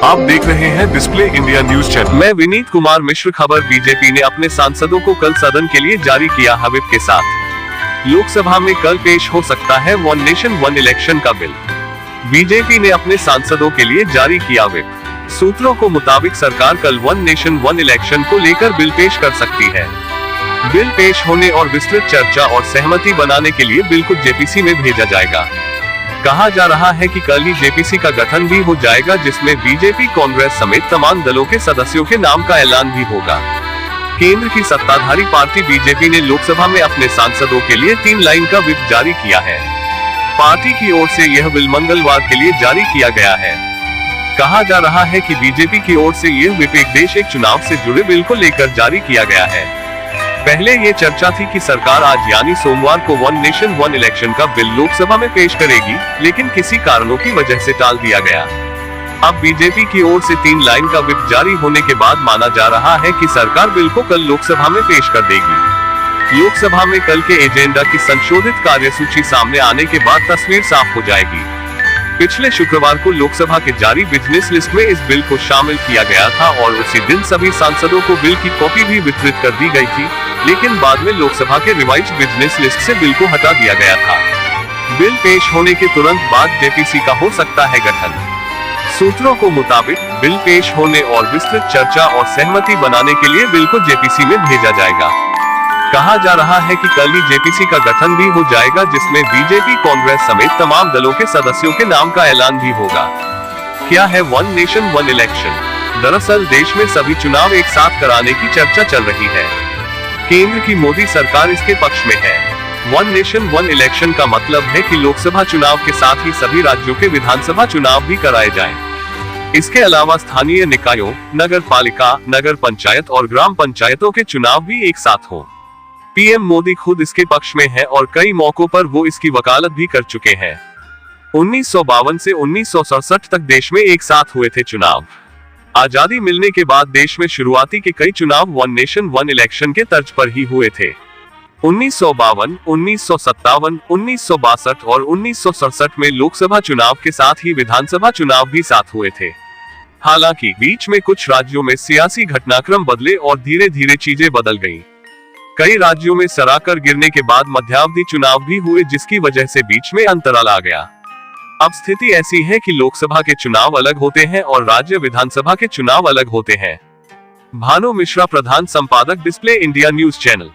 आप देख रहे हैं डिस्प्ले इंडिया न्यूज चैनल। मैं विनीत कुमार मिश्र। खबर बीजेपी ने अपने सांसदों को कल सदन के लिए जारी किया व्हिप के साथ। लोकसभा में कल पेश हो सकता है वन नेशन वन इलेक्शन का बिल। बीजेपी ने अपने सांसदों के लिए जारी किया व्हिप। सूत्रों को मुताबिक सरकार कल वन नेशन वन इलेक्शन को लेकर बिल पेश कर सकती है। बिल पेश होने और विस्तृत चर्चा और सहमति बनाने के लिए बिल को जेपीसी में भेजा जाएगा। कहा जा रहा है कि कल ही जेपीसी का गठन भी हो जाएगा, जिसमें बीजेपी, कांग्रेस समेत तमाम दलों के सदस्यों के नाम का ऐलान भी होगा। केंद्र की सत्ताधारी पार्टी बीजेपी ने लोकसभा में अपने सांसदों के लिए 3 लाइन का व्हिप जारी किया है। पार्टी की ओर से यह बिल मंगलवार के लिए जारी किया गया है। कहा जा रहा है कि बीजेपी की ओर से यह व्हिप एक देश एक चुनाव से जुड़े बिल को लेकर जारी किया गया है। पहले ये चर्चा थी कि सरकार आज यानी सोमवार को वन नेशन वन इलेक्शन का बिल लोकसभा में पेश करेगी, लेकिन किसी कारणों की वजह से टाल दिया गया। अब बीजेपी की ओर से 3 लाइन का व्हिप जारी होने के बाद माना जा रहा है कि सरकार बिल को कल लोकसभा में पेश कर देगी। लोकसभा में कल के एजेंडा की संशोधित कार्यसूची सामने आने के बाद तस्वीर साफ हो जाएगी। पिछले शुक्रवार को लोकसभा के जारी बिजनेस लिस्ट में इस बिल को शामिल किया गया था और उसी दिन सभी सांसदों को बिल की कॉपी भी वितरित कर दी गई थी, लेकिन बाद में लोकसभा के रिवाइज्ड बिजनेस लिस्ट से बिल को हटा दिया गया था। बिल पेश होने के तुरंत बाद जेपीसी का हो सकता है गठन। सूत्रों को मुताबिक बिल पेश होने और विस्तृत चर्चा और सहमति बनाने के लिए बिल को जेपीसी में भेजा जाएगा। कहा जा रहा है कि कल ही जेपीसी का गठन भी हो जाएगा, जिसमें बीजेपी, कांग्रेस समेत तमाम दलों के सदस्यों के नाम का ऐलान भी होगा। क्या है वन नेशन वन इलेक्शन? दरअसल देश में सभी चुनाव एक साथ कराने की चर्चा चल रही है। केंद्र की मोदी सरकार इसके पक्ष में है। वन नेशन वन इलेक्शन का मतलब है कि लोकसभा चुनाव के साथ ही सभी राज्यों के विधानसभा चुनाव भी कराए जाएं। इसके अलावा स्थानीय निकायों, नगर पालिका, नगर पंचायत और ग्राम पंचायतों के चुनाव भी एक साथ हों। पीएम मोदी खुद इसके पक्ष में है और कई मौकों पर वो इसकी वकालत भी कर चुके हैं। 1952 से 1967 तक देश में एक साथ हुए थे चुनाव। आजादी मिलने के बाद देश में शुरुआती के कई चुनाव वन नेशन वन इलेक्शन के तर्ज पर ही हुए थे। 1952, 1957, 1962 और 1967 में लोकसभा चुनाव के साथ ही विधानसभा चुनाव भी साथ हुए थे। हालांकि बीच में कुछ राज्यों में सियासी घटनाक्रम बदले और धीरे धीरे चीजें बदल गईं। कई राज्यों में सराकर गिरने के बाद मध्यावधि चुनाव भी हुए, जिसकी वजह से बीच में अंतराल आ गया। अब स्थिति ऐसी है कि लोकसभा के चुनाव अलग होते हैं और राज्य विधानसभा के चुनाव अलग होते हैं। भानु मिश्रा, प्रधान संपादक, डिस्प्ले इंडिया न्यूज चैनल।